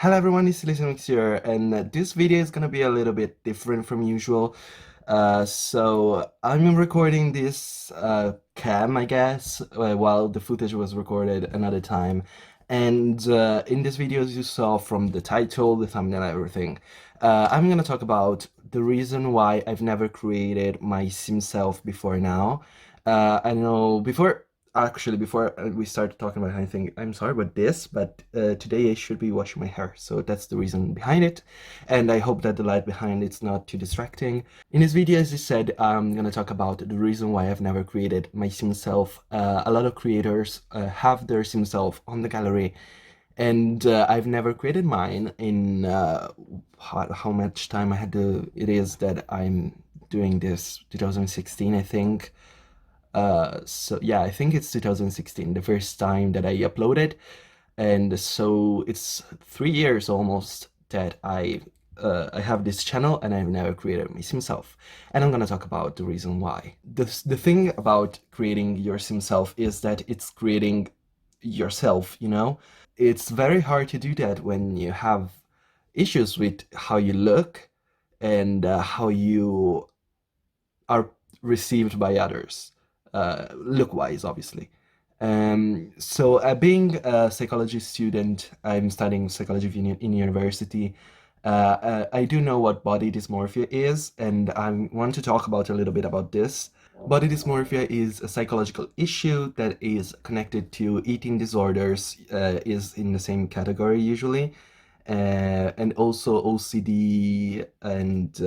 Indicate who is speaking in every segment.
Speaker 1: Hello everyone, it's Simmuz here, and this video is gonna be a little bit different from usual. So I'm recording this cam, I guess, while the footage was recorded another time. And in this video, as you saw from the title, the thumbnail, everything, I'm gonna talk about the reason why I've never created my simself before now. I know before we start talking about anything, I'm sorry about this, but today I should be washing my hair, so that's the reason behind it, and I hope that the light behind it's not too distracting. In this video, as I said, I'm gonna talk about the reason why I've never created my sim self. A lot of creators have their sim self on the gallery, and I've never created mine in how much time I had to. It is that I'm doing this 2016, I think. So yeah, I think it's 2016, the first time that I uploaded, and so it's 3 years almost that I have this channel and I've never created my simself, and I'm gonna talk about the reason why. The thing about creating your simself is that it's creating yourself, you know? It's very hard to do that when you have issues with how you look and how you are received by others, look-wise, obviously. Being a psychology student, I'm studying psychology in university. I do know what body dysmorphia is, and I want to talk about a little bit about this. Body dysmorphia is a psychological issue that is connected to eating disorders, is in the same category usually, and also OCD and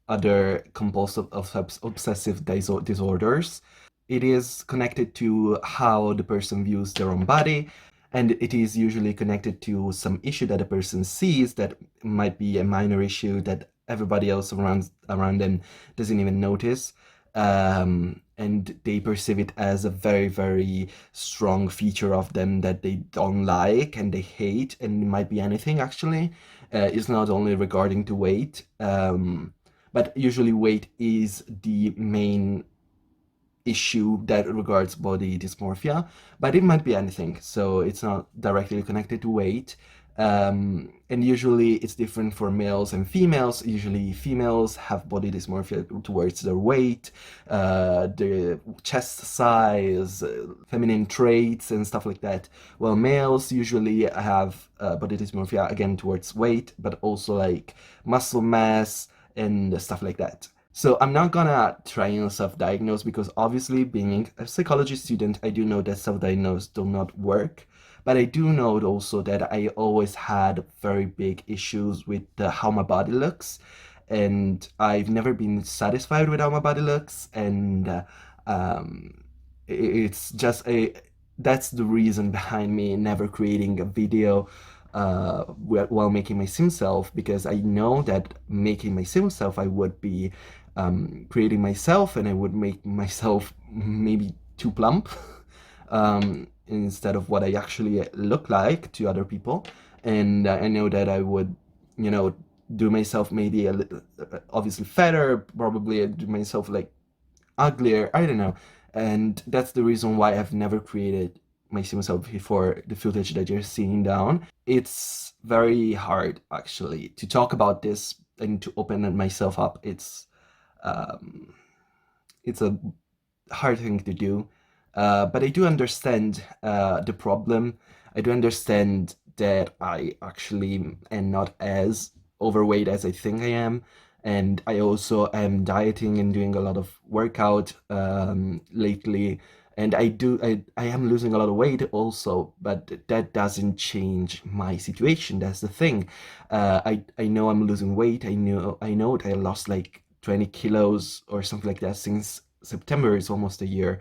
Speaker 1: other compulsive obsessive disorders. It is connected to how the person views their own body, and it is usually connected to some issue that a person sees that might be a minor issue that everybody else around them doesn't even notice. And they perceive it as a very, very strong feature of them that they don't like and they hate, and it might be anything actually. It's not only regarding to weight. But usually weight is the main issue that regards body dysmorphia, but it might be anything, so it's not directly connected to weight. And usually it's different for males and females. Usually females have body dysmorphia towards their weight, the chest size, feminine traits and stuff like that. While males usually have body dysmorphia again towards weight, but also like muscle mass and stuff like that. So I'm not gonna try and self-diagnose because obviously being a psychology student, I do know that self-diagnose do not work. But I do know also that I always had very big issues with how my body looks, and I've never been satisfied with how my body looks, and it's just a that's the reason behind me never creating a video while making my sim self, because I know that making my sim self I would be creating myself, and I would make myself maybe too plump instead of what I actually look like to other people. And I know that I would, you know, do myself maybe a little, obviously fatter, probably do myself like uglier, I don't know. And that's the reason why I've never created my myself before the footage that you're seeing down. It's very hard actually to talk about this and to open myself up. Um, it's a hard thing to do, but I do understand the problem. I do understand that I actually am not as overweight as I think I am, and I also am dieting and doing a lot of workout lately, and I am losing a lot of weight also, but that doesn't change my situation. That's the thing. I know I'm losing weight. I know that I lost like 20 kilos or something like that since September. It's almost a year.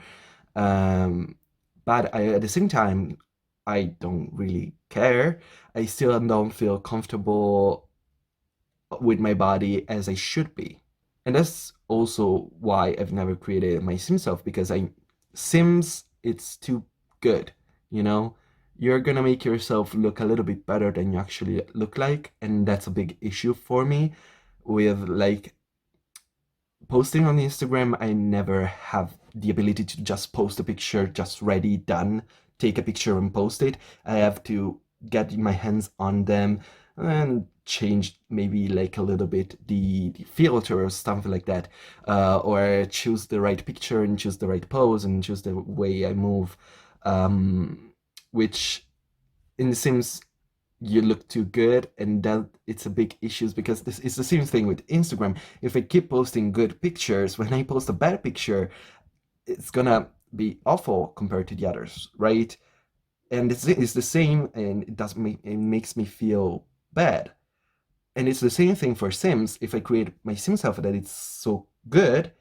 Speaker 1: Um, but at the same time, I don't really care. I still don't feel comfortable with my body as I should be. And that's also why I've never created my Sim self, because Sims, it's too good, you know? You're gonna make yourself look a little bit better than you actually look like, and that's a big issue for me with like posting on Instagram. I never have the ability to just post a picture, just ready, done, take a picture and post it. I have to get my hands on them and change maybe like a little bit the filter or something like that, or choose the right picture and choose the right pose and choose the way I move, which in the Sims you look too good, and that it's a big issue because this is the same thing with Instagram. If I keep posting good pictures, when I post a bad picture, it's gonna be awful compared to the others, right? And it's the same, and it makes me feel bad. And it's the same thing for Sims. If I create my Sim self that it's so good,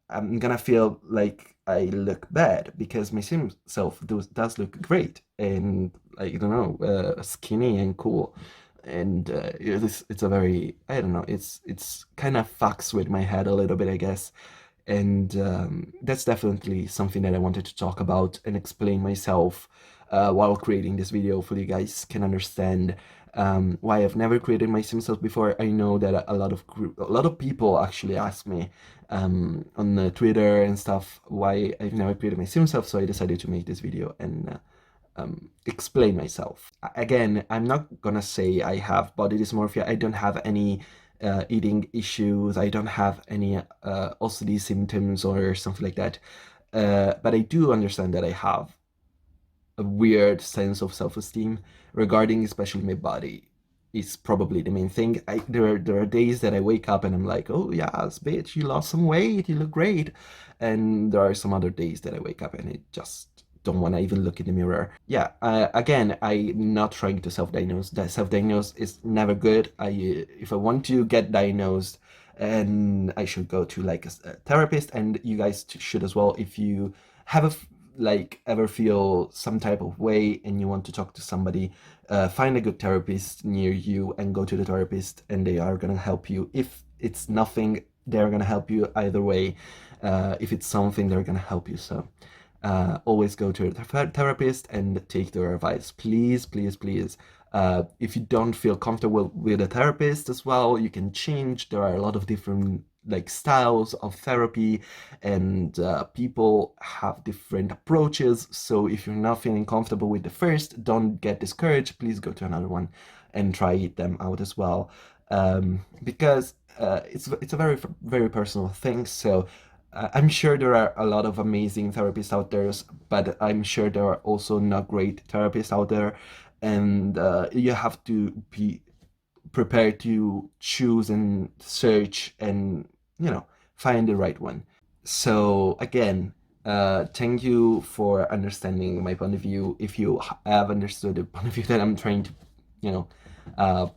Speaker 1: I'm gonna feel like I look bad because my sim self does look great and, like, I don't know, skinny and cool. And it's a very, I don't know, it's kind of fucks with my head a little bit, I guess. And that's definitely something that I wanted to talk about and explain myself while creating this video. Hopefully you guys can understand why I've never created my Sims before. I know that a lot of people actually ask me on Twitter and stuff why I've never created my Sims, so I decided to make this video and explain myself. Again, I'm not gonna say I have body dysmorphia. I don't have any eating issues. I don't have any OCD symptoms or something like that. But I do understand that I have a weird sense of self-esteem regarding especially my body is probably the main thing. There are days that I wake up and I'm like, oh yes, bitch, you lost some weight, you look great. And there are some other days that I wake up and I just don't want to even look in the mirror. Yeah, again, I'm not trying to self-diagnose. That self-diagnose is never good. If I want to get diagnosed, and I should go to like a therapist, and you guys should as well. If you have like ever feel some type of way and you want to talk to somebody, find a good therapist near you and go to the therapist, and they are gonna help you. If it's nothing, they're gonna help you either way. If it's something, they're gonna help you. So always go to a therapist and take their advice, please, please, please. If you don't feel comfortable with a therapist as well, you can change. There are a lot of different like styles of therapy, and people have different approaches. So if you're not feeling comfortable with the first, don't get discouraged. Please go to another one and try them out as well, because it's a very very personal thing. So I'm sure there are a lot of amazing therapists out there, but I'm sure there are also not great therapists out there, and you have to be prepared to choose and search and, you know, find the right one. So again, thank you for understanding my point of view. If you have understood the point of view that I'm trying to, you know, uh,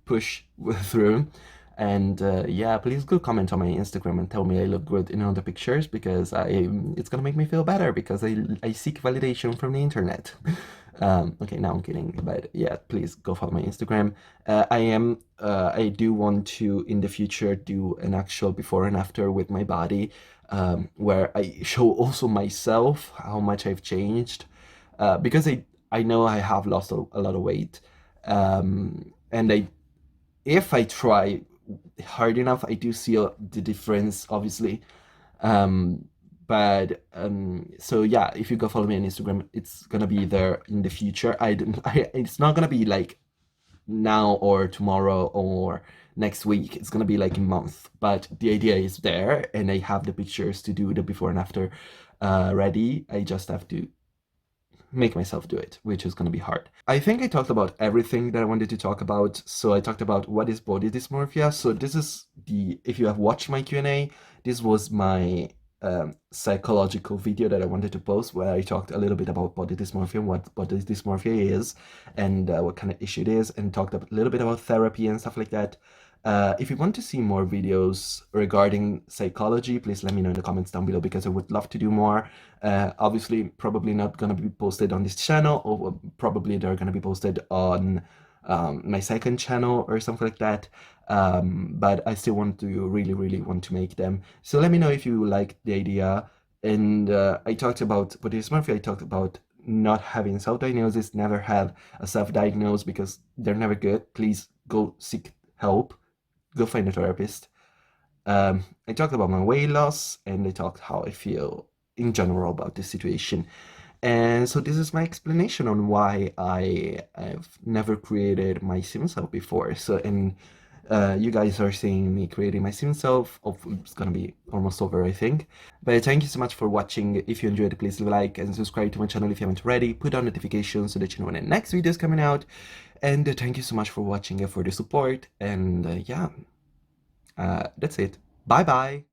Speaker 1: push through. And yeah, please go comment on my Instagram and tell me I look good in all the pictures, because it's gonna make me feel better because I seek validation from the internet. Okay, now I'm kidding, but yeah, please go follow my Instagram. I do want to in the future do an actual before and after with my body, where I show also myself how much I've changed, because I know I have lost a lot of weight, and if I try hard enough, I do see the difference, obviously. Um, but so yeah, if you go follow me on Instagram, it's gonna be there in the future. It's not gonna be like now or tomorrow or next week. It's gonna be like a month. But the idea is there, and I have the pictures to do the before and after ready. I just have to make myself do it, which is going to be hard. I think I talked about everything that I wanted to talk about. So I talked about what is body dysmorphia. So this is if you have watched my Q&A, this was my psychological video that I wanted to post, where I talked a little bit about body dysmorphia and what body dysmorphia is, and what kind of issue it is, and talked a little bit about therapy and stuff like that. If you want to see more videos regarding psychology, please let me know in the comments down below, because I would love to do more. Obviously, probably not going to be posted on this channel, or probably they're going to be posted on my second channel or something like that. But I still want to really, really want to make them. So let me know if you like the idea. And I talked about body dysmorphia. I talked about not having self-diagnosis, never have a self-diagnose, because they're never good. Please go seek help. Go find a therapist. I talked about my weight loss, and I talked how I feel in general about this situation. And so this is my explanation on why I have never created my simself before. So, and you guys are seeing me creating my simself. Oh, it's gonna be almost over, I think. But thank you so much for watching. If you enjoyed, please leave a like and subscribe to my channel if you haven't already. Put on notifications so that you know when the next video is coming out. And thank you so much for watching and for the support. And yeah, that's it. Bye bye.